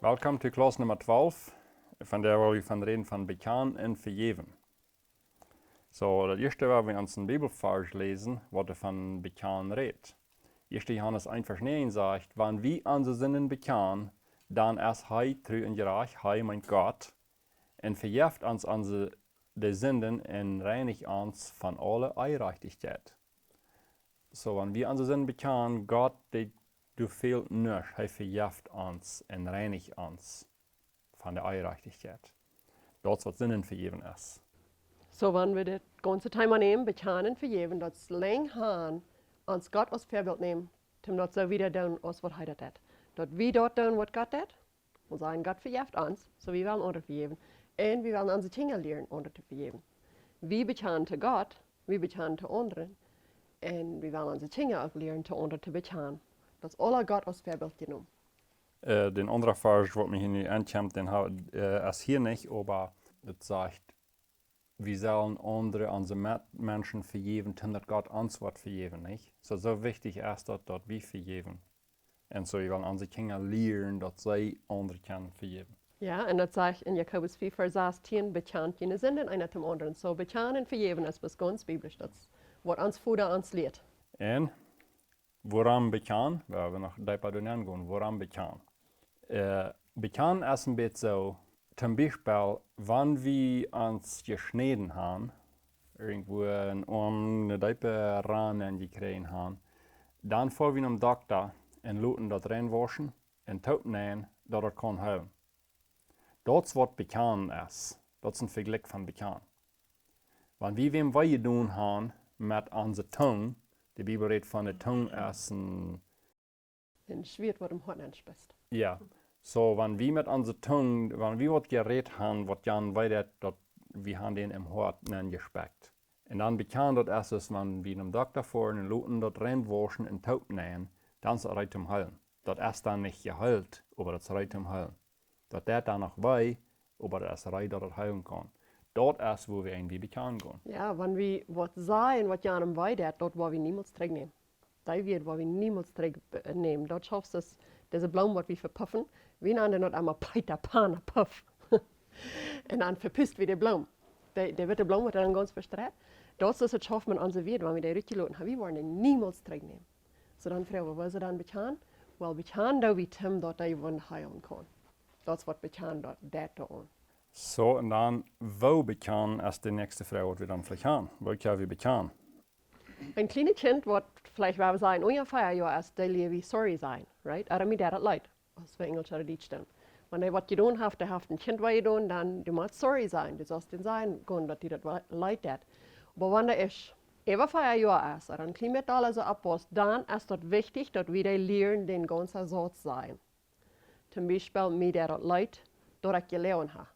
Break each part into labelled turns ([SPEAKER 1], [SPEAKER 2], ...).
[SPEAKER 1] Welkom to klas nummer 12, van der waar we van reden van Bekjanen en Vejäwen. So, das erste, was wir uns in Bibelvers lesen, wordt van Bekjanen redt. 1. Johannes 1, Vers 9 sagt, wann wir unsere Sünden bekennen, dann ist Hij treu en gerecht, Hij mein Gott, en vergeeft uns unsere de Sünden en reinigt uns von aller Unrechtigkeit. So, wenn wir unsere Sünden bekennen, Gott, du fehlt nicht, Hij vergeeft uns en reinigt uns von der Unrechtigkeit. Das, was Sünden vergeben ist.
[SPEAKER 2] So wenn wir das ganze Thema nehmen, Bekjanen, Vejäwen, das lang haben, uns Gott als Vorbild nehmen, um das so wieder tun, als was er das. Dort wir dort tun, was Gott tut, und sagen, Gott vergibt uns, so wir wollen andere vergeben. Und wir wollen unsere Kinder lernen, andere zu vergeben. Wir bekennen zu Gott, wir bekennen zu anderen, und wir wollen unsere Kinder auch lernen, zu anderen zu bekennen. Das ist alle Gott als Vorbild genommen.
[SPEAKER 1] Den anderen Vers, was mir hier nicht ankommt, den ist hier nicht, aber das sagt, wir sollen andere unsere Menschen vergeben, dass Gott uns was vergeben, nicht? So wichtig ist das, dass wir vergeben. Und so wir wollen unsere Kinder lernen, dass sie andere können vergeben.
[SPEAKER 2] Ja, und das sagt in Jakobus 4, Vers 16, bekannt jene Sünden einer zum anderen. So bekennen und vergeben ist was ganz biblisch, das was uns Vater uns lehrt.
[SPEAKER 1] Und woran bekennen? Wir noch ein paar Dinge gehen. Woran bekennen? Bekennen ist ein bisschen so, zum Beispiel, wenn wir uns geschnitten haben, irgendwo einen Arm, eine Deipe ran gekriegt haben, dann fahren wir zum Doktor und lassen das reinwaschen und nehmen, dass das kann helfen. Das, was bekennen ist, das ist ein Vergleich von bekennen. Wenn wir wem getan haben mit unserer Zunge, die Bibel redet von der Zunge als ein
[SPEAKER 2] Schwert, was im Hort anspricht.
[SPEAKER 1] ja. So, wenn wir mit unserer Zunge, wenn wir was geredet haben, was Jan weiter, wir haben den im Hort gespeckt. Und dann bekannt das ist, wenn wir einem Doktor fahren und lassen das reinwaschen und taub nehmen, dann ist es recht zum Heilen. Das ist dann nicht geheilt, aber das ist recht zum Heilen. Das tut dann noch weh, aber das ist recht, dass es heilen kann. Dort ist, wo wir irgendwie bekannt gehen.
[SPEAKER 2] Ja, wenn wir was sagen, was Jan weiter, dort wollen wir niemals zurücknehmen. Das wird, wollen wir niemals zurücknehmen. Dort schaffst du diese Blumen, was wir verpuffen, wir nennen das einmal Peter Pan Puff. Und dann verpisst wir die Blumen. Der wird die Blumen dann ganz verstreut. Das ist es schafft man unsere Wert, wenn wir die richtig lassen haben. Wir wollen den niemals zurücknehmen. So dann fragen wir, was sie dann bekennen? Weil bekennen, da wir Tim dort die Wunde heilen kann. Das wird bekennen, dort da an.
[SPEAKER 1] So, und dann, wo bekennen ist die nächste Frage, die wir dann vielleicht haben. Wo können wir bekennen?
[SPEAKER 2] Ein kleines Kind wird vielleicht, wenn wir sagen, ungefähr Jahr ist, der wie sorry sein, right? Aber mir das leid, als wir Englisch oder Deutsch stellen. Wenn er was getan hat, der hat ein Kind was getan, dann du musst sorry sein. Du sollst den sein können, dass dir das leid hat. Aber wenn er ist, ungefähr Jahr ist, oder ein kleines alles so abpasst, dann ist das wichtig, dass wir lernen, den ganzen Satz sein. Zum Beispiel, mir das leid, dass ich gelernt habe.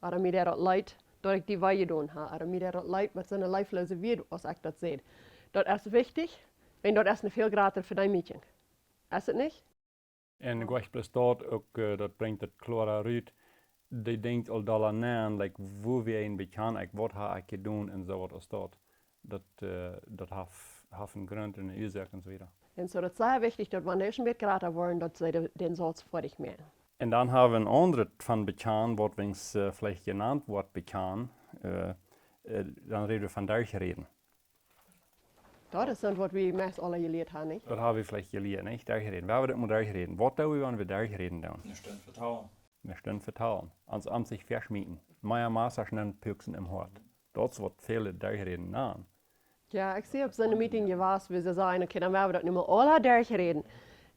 [SPEAKER 2] Oder mir das leid, dass ich die Weihe getan habe. Oder mir das leid, was eine leiflose wird, als ich das sehe. Das ist wichtig, wenn das ist eine viel gratis für dein Mädchen. Ist es nicht?
[SPEAKER 1] En ik was dort ook, dat brengt het klarer uit. Die denkt al daarna, like, wo wir ihn bekennen, wat heb ik gedaan en zo wat is dat. Dat heeft een grond en een oorzaak en zo weiter.
[SPEAKER 2] Und so, das ist sehr wichtig, dass wenn Menschen mit gratis wollen, dass sie den Satz vor dich mehr.
[SPEAKER 1] En dan hebben we een andere van bekennen, wat wings vielleicht genannt wordt bekennen. Dan reden we van durchreden.
[SPEAKER 2] Das ist das, was wir meist alle gelehrt haben, nicht?
[SPEAKER 1] Dat hebben we vielleicht geleerd, nicht? Durchreden. We hebben dat maar durchreden. Wat doen we wanneer we durchreden doen?
[SPEAKER 3] Eine Stunde vertrauen.
[SPEAKER 1] Eine Stunde vertalen. Ans am sich verschmieden. Meier Maßer schnell püchsen im Hort. Dort wird viele durchreden an.
[SPEAKER 2] Ja, ich sehe, ob so eine Meeting gewesen, wie sie sagen, okay, dann werden wir das nicht mehr alle durchreden.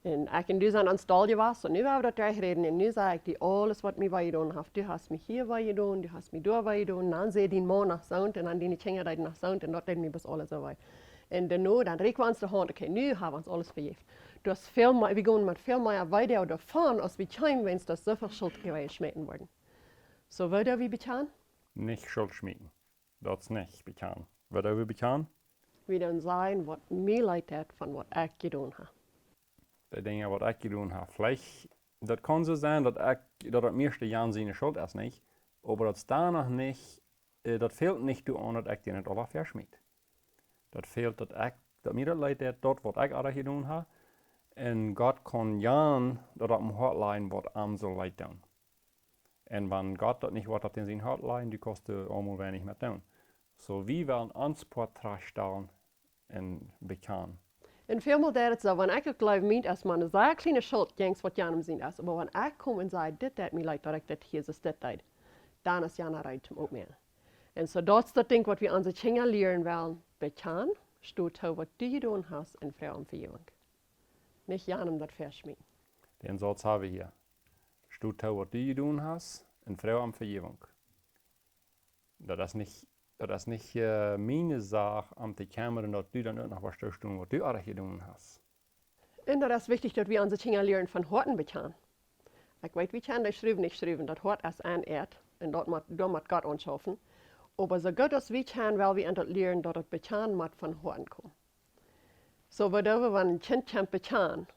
[SPEAKER 2] Und ich und du sind ans Stall gewesen, und nu werden wir das durchreden. Und nu sage ich dir alles, was mir getan hat. Du hast mich hier getan, du hast mich da getan. Und dann sehe ich den Mann nach Sound, und dann die Kinder nach Sound, und dort reden wir bis alles so weit. Und dann reichen wir uns die Hand, okay, nu haben wir uns alles vergeben. Wir gehen mit viel mehr weiter davon, als wir kommen, wenn es das so viel Schuld geschmissen worden. So, würde wir bekennen?
[SPEAKER 1] Nicht Schuld schmieden. Das ist nicht bekennen. Was wir bekennen?
[SPEAKER 2] Wir dann sagen, was mir leid hat, von was ich getan habe.
[SPEAKER 1] Die Dinge, was ich getan habe. Vielleicht, das kann so sein, dass das meiste Jahren seine Schuld ist nicht, aber das danach nicht, das fehlt nicht daran, dass ich die nicht alle verschmied. Das fehlt, dass mir das leid hat, dort, was ich alle getan habe. En God kon Jan dat op een hotline wat aan zo leid doen. En wanneer God dat niet wat op in zijn hotline, die kostte allemaal weinig met doen. So wie willen Anspruch stellen en bekend.
[SPEAKER 2] En vielmaal deed het zo, wanneer ik ook geloof meent, als man een zeer kleine schuld jengs wat Jan hem zien is. Maar wanneer ik kom en zei, dit deed me leid dat ik dit hier zo dit deed, dan is Jan eruit om ook meer. En so dat is dat ding wat we onze kinderen leren willen, bekend, stoot toe wat du gedaan hast en vrouw om vergeving. Nicht Jan hem dat verschmieden.
[SPEAKER 1] Den Satz haben wir hier. Stoot toe wat du gedaan hast en vrouw om vergeving. Dat is niet mijn zaak om te kameren dat du dan ook nog wat doen wat du ook gedaan hast.
[SPEAKER 2] En dat is wichtig dat we onze kinderen leren van horten bekend. Ik weet, we kunnen dat schrijven, niet schrijven, dat hort als een eert en dat moet God ons helpen. Aber so gut als we kunnen, wel we aan dat leren dat het bekend moet van horten komen. So, waardoor we een kind kan bekend,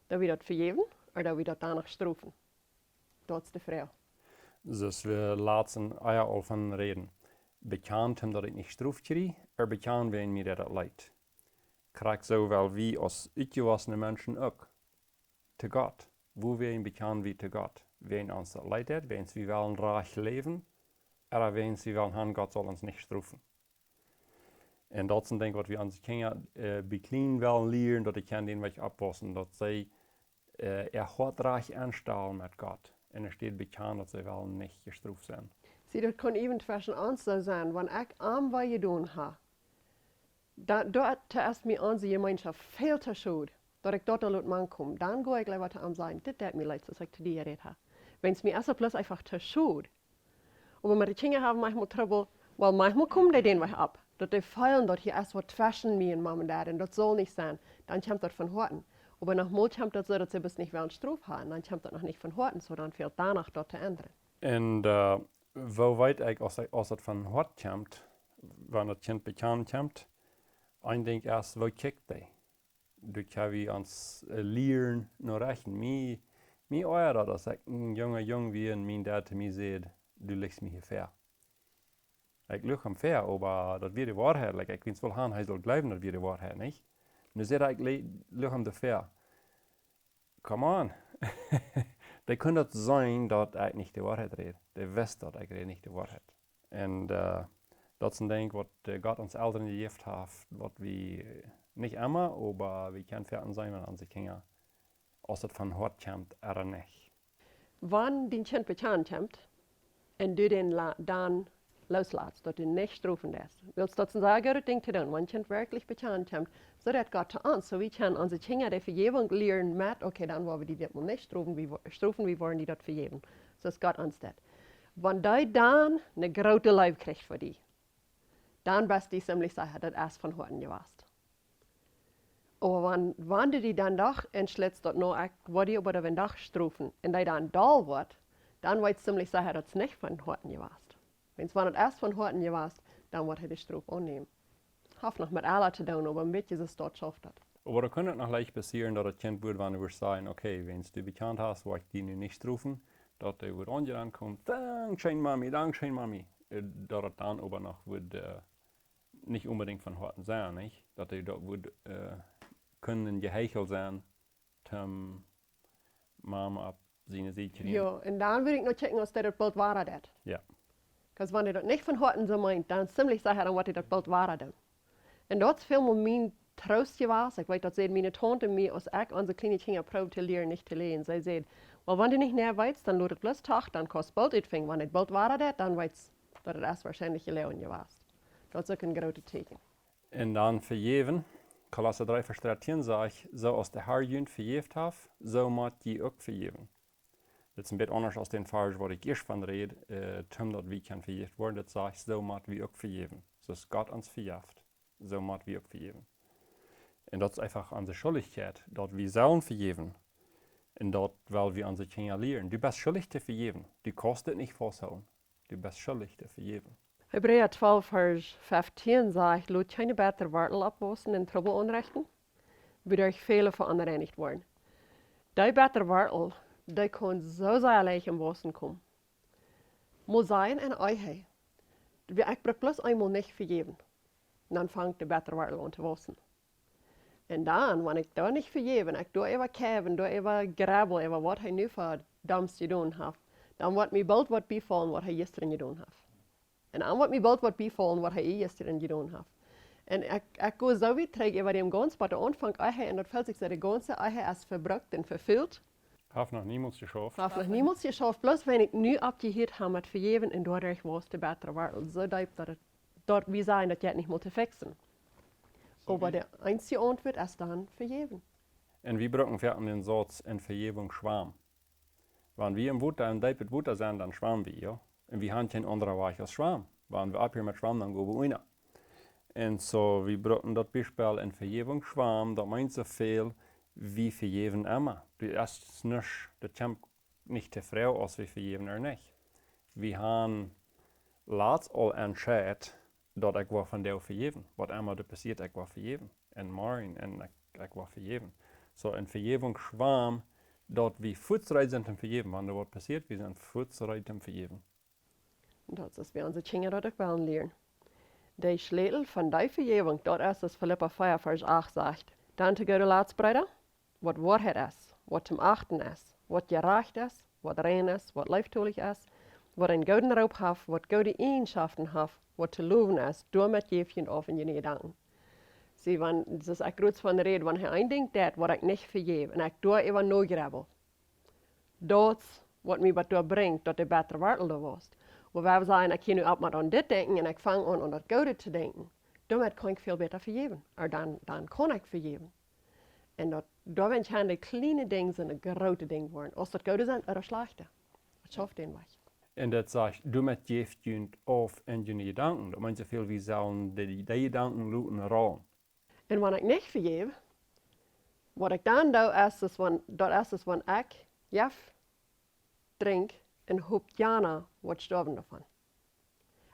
[SPEAKER 2] dat we dat vergeven, of dat we dat danach strafen. Dat is de vraag.
[SPEAKER 1] Dus we laten al van reden. Bekend hem dat ik niet straf krijg, bekend wen mir dat het leidt. Krijg zowel wie als uitgewassene mensen ook. Te God. Wo we bekend wie te God. Wen ons dat leidt, wen we wel een reich leven, wen we wel han God zal ons niet straffen. En dat is een ding wat we onze kinderen beklein wel leren, dat ik kan den weg oppassen, dat zij goed reich aanstellen met God. En steht bekend dat ze wel niet gestraft zijn.
[SPEAKER 2] Zie, dat kan even zwischen ons zo zijn, wanneer ik aan wat je doen ha. Dat is mij onze gemeenschap veel te schuld, dat ik dat al uit man kom. Dan ga ik gleich wat aan zijn, dit deed me leid, als ik te die geredet ha. Wenn es mir erst bloß einfach te schuld. Aber met de kinderen hebben manchmal trouble, wel manchmal komen die den weg ab. Dat die feilen dat hier erst wat zwischen mir und Mom und Dad, en dat soll nicht sein. Dann kommt das von Horten. Aber nach Mut kommt das so, dass sie bis nicht wel een Straf haben. Dann kommt das noch nicht von Horten, so dann fehlt danach dort zu ändern.
[SPEAKER 1] En wo weet ik als het van hart komt, wanneer het kind bekend komt, ik denk eerst, wo kijkt hij? Du kan we ons leren naar rechten. Mij oor dat ik een jong wie en mijn dad te mij zei, du legst mij hier ver. Ik leg hem ver, maar dat weer de waarheid. Like, ik wens wel aan, hij zal blijven dat weer de waarheid, niet? Nu zei ik, leg hem de ver. Come on. Dat kan dat zijn dat ik niet de waarheid reed. De wist dat ik reed niet de waarheid. En dat is een ding wat God ons Elren gegeven heeft, wat we niet immer, maar we kunnen verder zijn met onze kinderen. Als het van hart komt, niet.
[SPEAKER 2] Wanneer die kind bekend komt, en du den dan loslaat, dat du nicht strafen lässt. Willst dat een sehr gutes Ding te doen, wanneer kind wirklich bekend komt, so dat Gott zu uns, so wie können onze Kinder die Vergebung lernen mit, okay, dann wollen wir die mal nicht strafen, wie wollen die das vergeben. So ist Gott uns das. Wenn die dann eine große Leib kriegt für die, dann bist du ziemlich sicher, dass es von Horten gewesen. Aber wenn du die dann doch entschlitzt, dass noch was die über den Dach strafen, und die dann da wird, dann weißt du ziemlich sicher, dass es nicht von Horten gewesen. Wenn es erst von Horten gewesen, dann wird er die Strafe annehmen. Hat noch mit aller zu tun, aber ein bisschen ist es dort schafft hat.
[SPEAKER 1] Aber da kann es noch leicht passieren, dass das Kind wird, wenn wir sagen, okay, wenn du bekannt hast, wo ich die nicht strafen, dass der wird ankommt, Dankeschön Mami, dass es dann aber noch wird, nicht unbedingt von Horten sein, nicht? Dass der dort wird, können geheichelt sein, zum Mama ab seine Sicherheit.
[SPEAKER 2] Ja, und dann würde ich noch checken, ob der das Bild war.
[SPEAKER 1] Ja.
[SPEAKER 2] Weil wenn er das nicht von Horten so meint, dann ziemlich sicher, dann wird er das Bild war. Und das ist viel mehr mein Trost gewesen. Ich weiß, das sehen meine Tante und mir, als ich unsere kleinen Kinder probiert zu lernen, nicht zu lesen. Sie sagt, well, wenn du nicht näher weißt, dann lügt bloß Tag, dann kostet Bild etwas. Wenn das Bild war, dann weißt du, dass das wahrscheinlich gelernt gewesen. Das ist auch ein großes Zeichen.
[SPEAKER 1] Und dann vergeben, Kolosser 3, Vers 13 sagt, so als der Herr jünd vergeben hat, so muss die auch vergeben. Das ist ein bisschen anders als den Vers, wo ich erst von rede, dass wir kann vergeben werden. Das sagt, so muss wir auch vergeben. So ist Gott uns vergibt. So muss wir auch vergeben. Und das ist einfach unsere Schuldigkeit, dass wir sollen vergeben. Und das, weil wir unsere Kinder lernen. Du bist schuldig zu vergeben. Du kostet nicht vorsauen. Du bist schuldig zu vergeben.
[SPEAKER 2] Hebräer 12, Vers 15 sagt, laat keine bessere Worte abwassen und Trouble anrichten, wodurch viele verunreinigt worden. Die bessere Worte, die können so sehr leicht im Wassen kommen. Muss sein in euch. Ich brauche bloß einmal nicht vergeben. Und dann fängt die bessere Worte an zu wassen. En dan, wanneer ik daar niet vergeven, ik door even kijken, door even grabbel, even wat hij nu voor doms gedaan heeft, dan wordt mij bald wat bevallen wat hij gisteren gedaan heeft. En dan wordt mij bald wat bevallen wat hij gisteren gedaan heeft. En ik ga zo weer terug over dem ganzen, wat de aanvang eigen, en dat valt zich de ganze eigen als verbruikt en vervuld.
[SPEAKER 1] Heeft nog niemand geschafft.
[SPEAKER 2] Heeft nog niemand geschafft, bloß wenn ik nu abgehört habe mit vergeven en dadurch was de betere wereld zo diep dat het, dat we zijn dat je het niet moet fixen. Aber der einzige Antwort ist dann vergeben.
[SPEAKER 1] En wie brauchen wir den Satz in Vergebung schwamm? Wenn wir im Wutter, im Deipet Wutter sind, dann schwammen wir, ja. Und wir haben kein anderer Weg als Schwamm. Wenn wir ab hier mit Schwamm, dann gehen wir rein. Und so, wir brauchen das Beispiel in Vergebung schwamm, das meint so viel wie vergeben immer. Du erst nicht, das kommt nicht zur Frau, als wir vergeben oder nicht. Wir haben laatst al entschieden, dat ik wil van jou vergeven. Wat immer er passiert, ik wil vergeven. En morgen, en ik wil vergeven. So in Vergebung schwamm, dat we voetsrijd zijn om vergeven. Wanneer wat passiert, we zijn voetsrijd om vergeven.
[SPEAKER 2] Dat is bij onze kinderen dat ik wel leren. De sleutel van die vergeving, dat is als Philippa 4 vers 8 zegt. Dan te goede laatsbreder, wat waarheid is, wat te achten is, wat gerecht is, wat rein is, wat lieftoelig is, wat een gouden roep heeft, wat goede eigenschaften heeft, wat te loven is, door met je of in je gedanken. Zie, das ist echt groot van de reden, wanneer hij denkt dat wat ik niet vergeef, en ik doe even nog grabbel. Dat is wat mij wat doorbrengt, dat de betere wereld er was. Waar we zeggen, ik kan nu op maar aan dit denken en ik vang aan dat goede te denken. Daarmee kan ik veel beter vergeven. Of dan kan ik vergeven. En daar zijn de kleine dingen en de grote dingen worden. Als dat goede zijn, of slechte. Het schaft den weg.
[SPEAKER 1] En dat zegt, du met geeft je of in je gedanken. Dat meint zoveel wie zullen die gedanken laten rollen.
[SPEAKER 2] En wanneer ik niet vergeef, wat ik dan doe, is wanneer ik jef drink en hoop jana wat sterven daarvan.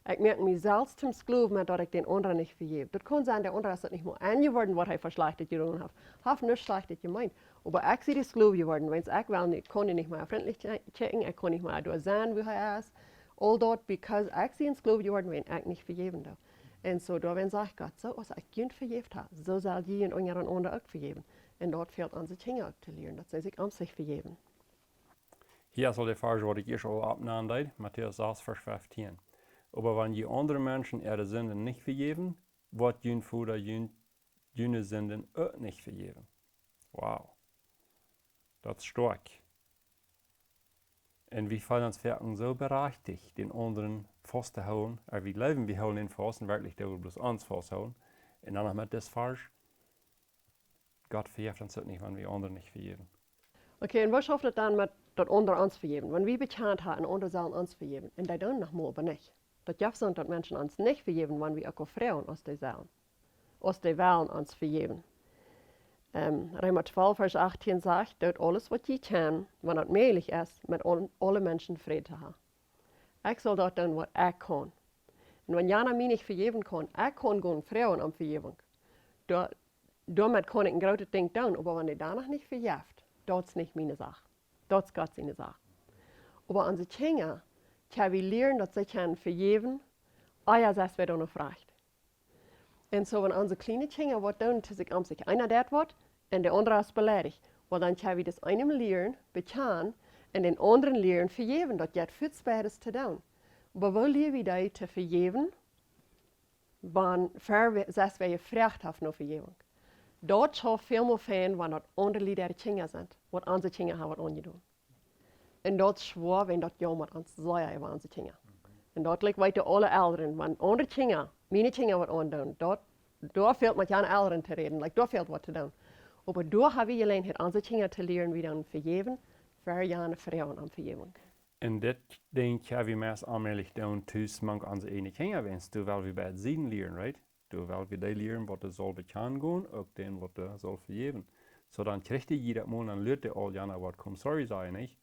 [SPEAKER 2] Ik merk mezelf zum Skloven met dat ik den anderen niet vergeef. Dat kan zijn, der andere is het niet meer aangeworden wat hij verschlechterd gedaan heeft. Heeft niet slecht gemeint. Maar ik zie die Skloven geworden, want ik wel niet, kon niet meer vriendelijk checken, ik kon niet meer door zijn wie hij is. All dat, because ik zie een Skloven geworden, wenn ik niet vergeven doe. En zo, daar zegt Gott, zo als ik je vergeeft heb, zo zal je en anderen ook vergeven. En dat fehlt onze kinderen ook te leren, dat zij zich aan zich vergeven.
[SPEAKER 1] Hier ist die Frage, was ich hier schon abnahm, Matthäus 6, Vers 15. Aber wenn je andere Menschen ihre Sünden nicht vergeben, wird jün Vater jüne Sünden auch nicht vergeben. Wow. Das ist stark. Und wir fallen uns wirken so berechtigt, den anderen festzuhalten, aber wir leben, wir halten den fest und wirklich der will bloß uns festhalten. Und dann noch mit das falsch. Gott vergibt uns das nicht, wenn wir anderen nicht vergeben.
[SPEAKER 2] Okay, und was schafft das dann mit dat andere uns vergeben? Wenn wir bekend haben, andere sollen uns vergeben, und die dann noch mal aber nicht. Das darf sein, dass Menschen uns nicht vergeben, wenn wir auch Frauen aus die sollen. Aus die wollen uns vergeben. Römer 12, Vers 18 sagt, dass alles, was je kann, wenn es möglich ist, mit allen Menschen Frieden zu haben. Ich soll dort tun, was ich kann. Und wenn jemand mir nicht vergeben kann, ich kann gehen Frauen um Vergebung. Damit kann ich ein großes Ding tun, aber wenn die danach nicht vergibt, das ist nicht meine Sache. Das ist Gott seine Sache. Aber unsere Kinder können wir lernen, dass sie können vergeben, als es wird auch noch recht. Und so, wenn unsere kleinen Kinder was tun, dass sich sich einer das wird und der andere ist beleidigt, well, dann können wir das einem lernen, bekannten, und den anderen lernen, vergeben. Das geht viel Beides zu tun. Aber wo lernen wir das zu vergeben, wenn wir gefragt haben nach Vergebung? Dat schafft veel meer fijn wanneer andere Lieder Kinder sind, wat onze Kinder hebben aangedoen. En dat is schwer, wenn dat jammer ons zeggen over onze Kinder. En dat lijkt weten alle Elren, wanneer andere Kinder, meine Kinder wat aandoen, daar fehlt met jene Elren te reden, daar fehlt wat te doen. Maar daar hebben we geleerd onze Kinder te leren wie dan vergeven, voor jene vrouwen aan vergeving.
[SPEAKER 1] En dit denk ik we meest aanmerkelijk doen, thuis mank onze ene Kinder wenst, terwijl we bij het zien leren, right? Terwijl we die leren wat er zal bekend gaan, ook den wat er zal vergeven. So dan krijgt je dat man, dan leert je al jana wat kom sorry zijn, niet?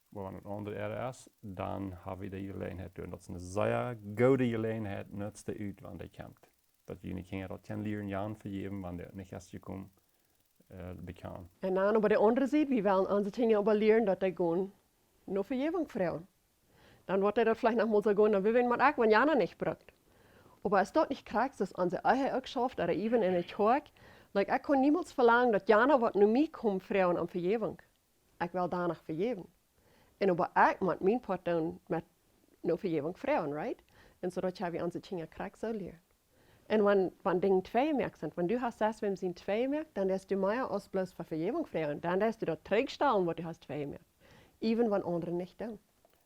[SPEAKER 1] Maar wanneer het andere er is, dan hebben we die gelegenheid doen. Dat is een zeer goede gelegenheid, nutst de uit wanneer die komt. Dat je niet dat kan leren, jan vergeven, wanneer het niet als je komt bekend.
[SPEAKER 2] En dan op de andere zijde, we willen onze Kinder aber leren dat die gewoon nur vergeving vragen. Dan wordt hij dat vielleicht nog mal so gaan, dan wil je maar ook, wanneer jana niet brukt. Aber es dort nicht kriegst, dass unsere Eier auch schafft, oder even in der Tag, Like, ik kon niemals verlangen dat Jana wat naar mij komt vragen om vergeving. Ik wil danach vergeven. En aber ik moet mijn part doen met no vergeving vragen, right? En zodat je onze dingen krijgt zo leren. En wanneer dingen twee merkt zijn, wanneer du hast das, wenn sie twee merkt, dann lässt du mehr als bloß für vergeving vragen. Dann lässt du dort terugstaan wat du hast twee merkt. Even wanneer anderen niet doen.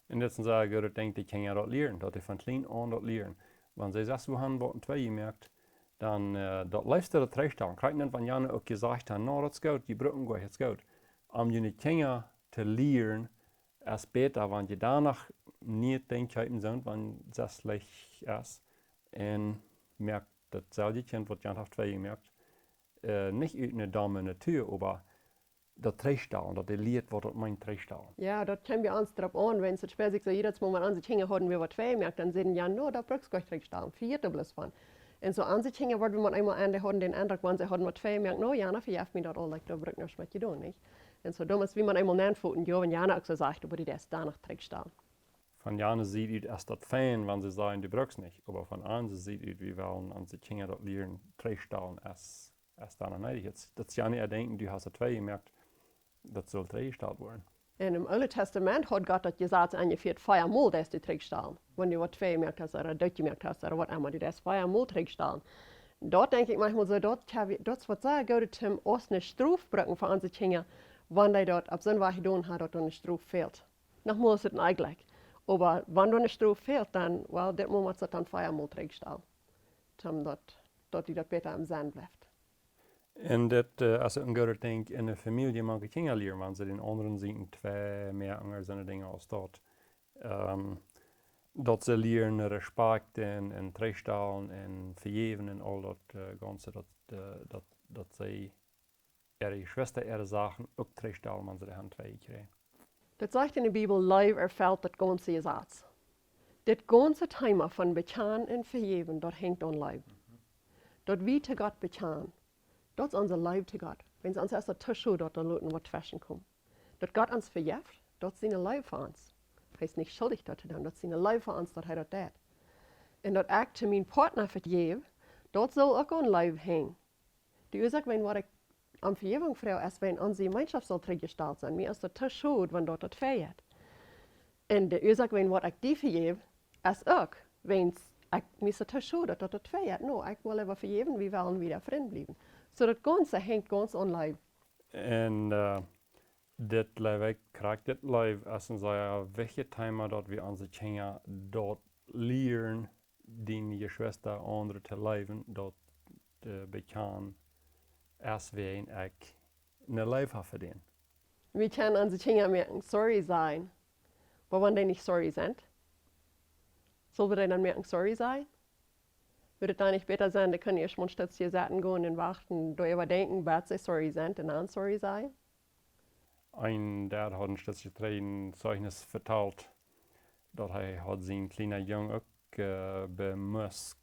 [SPEAKER 1] En dat is een goede ding, die kan je dat leren. Dat je van klein aan dat leren. Wanneer ze zegt, we hebben wat twee merkt, dan dat luisteren dat terugstaan. Krijg je van Jan ook gezegd, nou dat is goed, die brücken goed, dat is goed. Om je dingen te leren, is beter, want je danach niet denken zijn, wanneer het slecht is. En merkt datzelfde kind, wat Jan heeft twee merkt, niet uit een dame natuur, maar dat terugstaan, dat je leert wat het mijn terugstaan.
[SPEAKER 2] Ja, dat kan je ons erop aan, wenn es später so jedes Mal an sich hängen, haben wir was zwei merkt, dann sehen ja, no, da brauchst du gar nicht stehen, vierte bloß von. Und so an sich hängen, wird man einmal an der haben den Eindruck, wenn sie haben was zwei merkt, no, Jana, verjährt mir das all, like, da braucht noch was zu tun, nicht? Und so dumm ist, wie man einmal nachfoten, ja, wenn Jana auch so sagt, aber die erst danach stehen.
[SPEAKER 1] Von Jana sieht es erst das fein, wenn sie sagen, die brauchst nicht, aber von anderen sieht es, wie wollen an sich hängen, das lernen, terugstaan, erst danach nicht. Jetzt, das Jana erdenken, du hast das zwei gemerkt, das soll teruggesteld worden.
[SPEAKER 2] En im Oude Testament hat Gott dat gesagt, ungefähr 4 Mal, dass du terugstaan. Wenn du was zwei merkt hast, oder das gemerkt hast, oder was immer, du das 4 Mal terugstaan. Dort denke ich manchmal so, dort wird sehr gut, zum aus eine Struf brücken für unsere Kinder, wenn die dort ab so was getan hat, dort eine Struf fehlt. Nochmal ist es eigentlich. Aber wenn eine Struf fehlt, dann, well, das muss man dann 4 Mal terugstaan. Dort die dort besser im Sand bleibt.
[SPEAKER 1] En dat, als een goede ding in een familie mag ik dingen leren, want ze den anderen zien twee meer andere dingen als dat. Dat ze leren respect en terugstaan en vergeven en al dat ganze, dat ze ihre Schwester ihre Sachen ook terugstaan, want ze de hand twee krijgen.
[SPEAKER 2] Dat zegt in de Bibel, live erfällt dat ganze Satz. Dat ganze Thema von Bekjanen en vergeven, dat hängt an live. Dat wie te Gott bekjanen. Dat is onze lief te God. Wenn ze ons erst tussen dat er loten wat fashion komt. Dat God ons verjeft, dat is zijn lief voor ons. Hij is niet schuldig dat te doen, dat is zijn lief voor ons dat hij dat deed. En dat ik te mijn partner vergeef, dat zal ook een lief heen. De oorzaak, wenn wat ik am vergeving vraag, is wenn onze gemeenschap zal teruggesteld zijn. Mir is dat tussen, wenn dat feiert. En de oorzaak, wenn wat ik die vergeef, is ook, wenn ik mis tussen dat feiert. No, ik wil even vergeven, we willen weer vriend blijven. So dat ganze hängt ganz an live.
[SPEAKER 1] En dit live krijgt dit live als een zeer wichtig thema dat we onze kinderen dat leren, die je Schwester andere te leven, dat bekend als we een live hebben verdienen.
[SPEAKER 2] Wir können onze kinderen merken, sorry sein. Aber wenn die nicht sorry sind, sollen wir dann merken, sorry sein? Würde es da nicht besser sein, da können ihr schon statt hier Seiten gehen und warten, da überdenken, was sie sorry sind und dann sorry sein?
[SPEAKER 1] Ein der hat uns das ein Zeugnis vertelt, dass hat sein kleiner Junge auch bemusst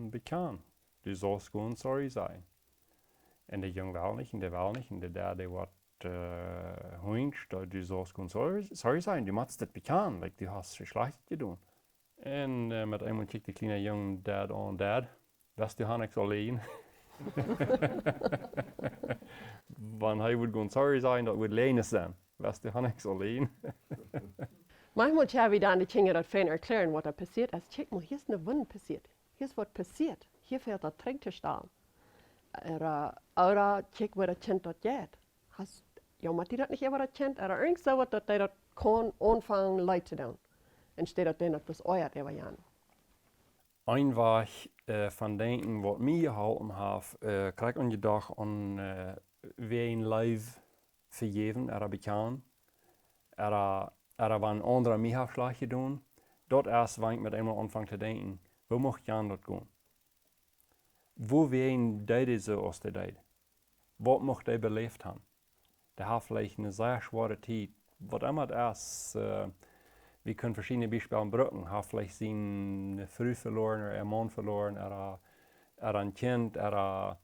[SPEAKER 1] bekannt. Du sollst sorry sein. Und der Junge will nicht, und der will nicht, und der wird hunscht, du sollst sorry sein, du machst das bekannt, like, du hast schlecht getan. En met eenmaal kijkt de kleine jongen dad aan dad. Weißt du, Hannes alleen. Wanneer hij would gewoon sorry zijn, dat would lenen zijn. Weißt du, Hannes alleen.
[SPEAKER 2] Manchmal haben wir dann die Kinder das fein erklären, was da passiert ist. Check mal, hier ist eine Wunde passiert. Hier ist was passiert. Hier fehlt der Trink zu stehen. Oder check, wo das Kind dort geht. Ja, macht die das nicht über das Kind? Oder irgend so was, dass die das kann anfangen, leid zu tun. Anstatt dass die das bloß euert über Jahren.
[SPEAKER 1] Ein Weg van denken wat mij geholpen heeft, krijg ik gedacht aan wie een live vergeven, bekend. Wanneer anderen mij heeft slecht gedaan. Dat is wanneer ik met eenmaal aanvang te denken, hoe mag Jan dat gaan? Wo wen deed ze als de deed? Wat mocht hij beleefd hebben? Die heeft vielleicht een zeer zware tijd. Wat immer het is, wir können verschiedene Beispiele brücken. Hat vielleicht seine Frau verloren, oder einen Mann verloren, oder ein Kind, oder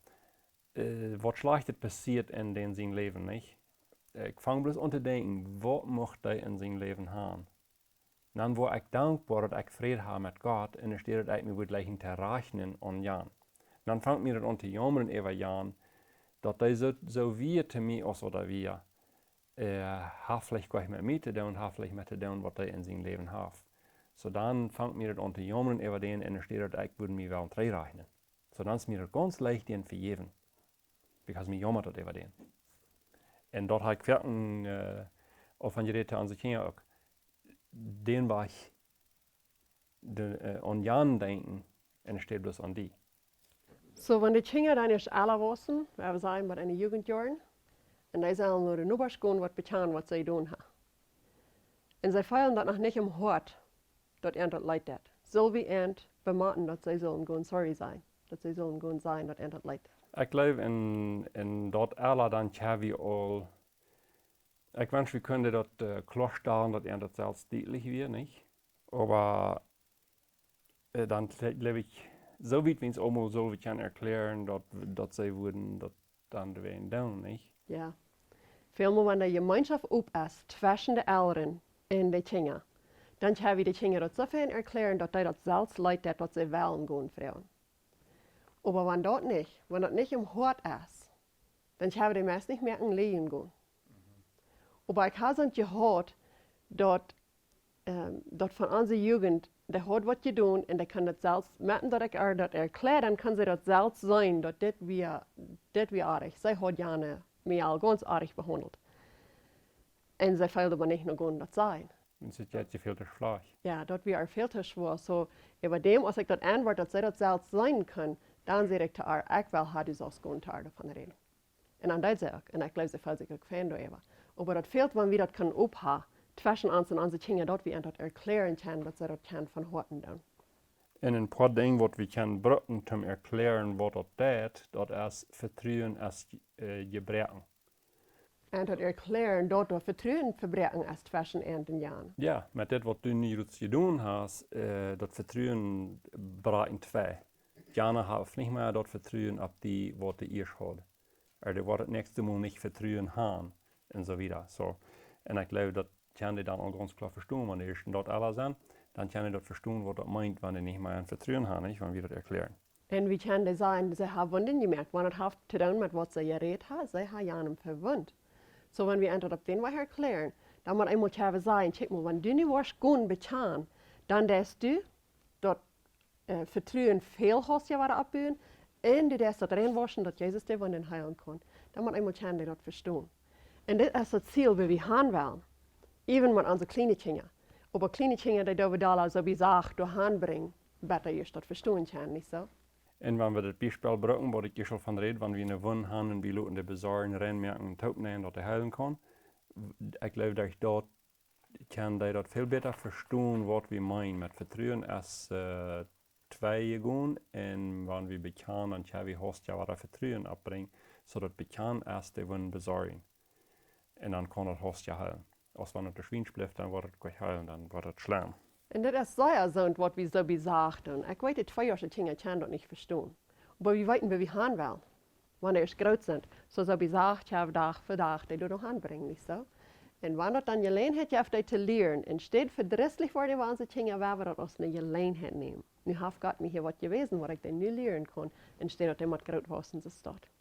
[SPEAKER 1] was Schlechtes passiert in sein Leben, nicht? Ich fange bloß an zu denken, was möchte er in sein Leben haben? Dann war ich dankbar, dass ich Frieden habe mit Gott, und anstatt dass ich mir gleich zu rechnen an Jan. Dann fängt mir das an zu jammern über Jan, dat die zo wie te mij als oder wir, vielleicht gleich mit mir te doen, vielleicht mit te doen, wat die in zijn leven heeft. So dann fangt mir das an zu jammern über den, und dann steht da, ich würde mich wel rechnen. So dann ist mir das ganz leicht den vergeben, because mir jammert das über den. Und dort habe ich verken, auf an Geräte an sich auch, den war ich an Jan denken, und steht bloß an die.
[SPEAKER 2] So, wenn die Kinder dann erst alle wissen, wir sagen, mit einer Jugendjahren, und die sollen nur den Oberschule, was Bekjanen, was sie tun haben. Und sie feiern das noch nicht im Hort, dat dat leidt dat. Zal wie eind bematen dat zij zullen gewoon sorry zijn. Dat zij zullen gewoon zijn dat dat leidt.
[SPEAKER 1] Ik geloof in dat alle dan hebben al. Ik wens we kunnen dat klosteren dat dat zelfs deutlich weer, niet? Maar dan geloof ik, zo weit wie es allemaal zo we kunnen erklären dat zij worden dat dan weer doen, niet?
[SPEAKER 2] Ja. Vielmeer wanneer de gemeenschap op is tussen de Elren en de kinderen. Dan hebben we de kinderen dat zoveel erklären dat die dat zelfs leidt dat wat ze willen gaan vrouwen. Aber wenn dat nicht im Hort ist, dann hebben die meisten nicht mehr in Leben gehen. Aber ich habe es gehört, dat von unserer Jugend, die hat was getan und die kann das selbst, merken, dass ich das erkläre, dann kann sie das selbst sein, dass das wie artig. Sie hat Jana mich all ganz artig behandelt. Und sie fehlt aber nicht nur gut das sein.
[SPEAKER 1] Und es ist viel zu schlecht.
[SPEAKER 2] Ja, dat wir viel zu schwer. So, über dem, als ich das antworte, dass sie das selbst sein kann, dann sehe ich zu ihr, ich will halt das gut davon reden. Und dann das sage ich, und ich glaube, sie fällt sich auch fan darüber. Aber das fehlt, wenn wir das können aufhaben, zwischen uns und unsere Kinder, dort wir das erklären können, dass sie das können von Horten dann.
[SPEAKER 1] En een paar dingen wat we kunnen gebruiken om erklären wat dat deed, dat is vertrouwen als gebreken.
[SPEAKER 2] En dat erklären, dat dat vertrouwen verbreken is zwischen en Jahren.
[SPEAKER 1] Ja, met dit wat du nu gedaan hast, dat vertrouwen brengt in twee. Jana heeft niet meer dat vertrouwen op die wat de eerst had. Die wordt het nächste Mal niet vertrouwen gaan en zo wieder. So. En ik geloof dat kan die dan al ganz klar verstaan, wanneer die dat alle zijn. Dan kan je dat verstaan wat dat meint, wanneer die niet meer een vertrouwen gaan, niet? Wanneer we dat erklären.
[SPEAKER 2] En wie kan die zijn, ze hebben wunden gemerkt, wanneer het heeft te doen met wat ze gereed hebben, ze hebben Janem verwund. So, wenn wir einfach auf den Weg erklären, dann muss einmal sagen, check mal, wenn du nicht warst gut bezahlen, dann darfst du dort Vertrauen viel hast ja wieder abbauen, und du darfst dort reinwaschen, dass Jesus dir von heilen kann. Dann muss einmal die dort verstehen. Und das ist das Ziel, wie wir haben wollen. Even mit unseren kleinen Kindern. Aber kleine Kinder, die dürfen da so wie gesagt, durch anbringen, besser just das verstehen können, nicht so?
[SPEAKER 1] En wenn wir das Beispiel brauchen, wo ich schon von rede, wenn wir eine Wunde haben und wir lassen die Besorgen reinmerken und aufnehmen, dass er heilen kann, ich glaube, dass ich dort kann die das viel besser verstehen, was wir meinen mit Vertrauen als zwei gehen. Und wenn wir Bekjanen, dann können wir Host ja wieder Vertrauen abbringen, sodass Bekjanen erst die Wunde besorgen. Und dann kann das Host ja heilen. Als wenn es der Schwein bleibt, dann wird es gleich heilen, dann wird es schlimm.
[SPEAKER 2] Und das ist sehr so, was wir so gesagt haben. Ich weiß, die zwei Kinder können das nicht verstehen. Aber wir wissen, wie wir haben wollen, wenn sie groß sind. So wie gesagt, ich habe Tag für Tag, die du noch anbringen, nicht so? Und wenn das dann Gelegenheit hat, die zu lernen, und steht verdrisslich vor die unsere Kinder, werden wir das als eine Gelegenheit nehmen. Nu hat Gott mir hier was gewesen, was ich dann nicht lernen kann, und steht das immer groß was und so dort.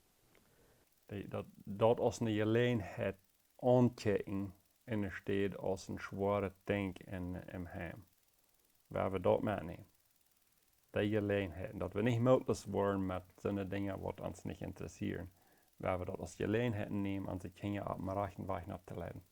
[SPEAKER 1] Dat als een Gelegenheit aankijken, en er steht als een zware Denk in hem. Waar we dat meenemen. Die Gelegenheit. Dat we niet moedloos worden met zo'n dingen wat ons niet interesseren. Waar we dat als Gelegenheit nemen, onze kinderen op een rechten weg naar te leiden.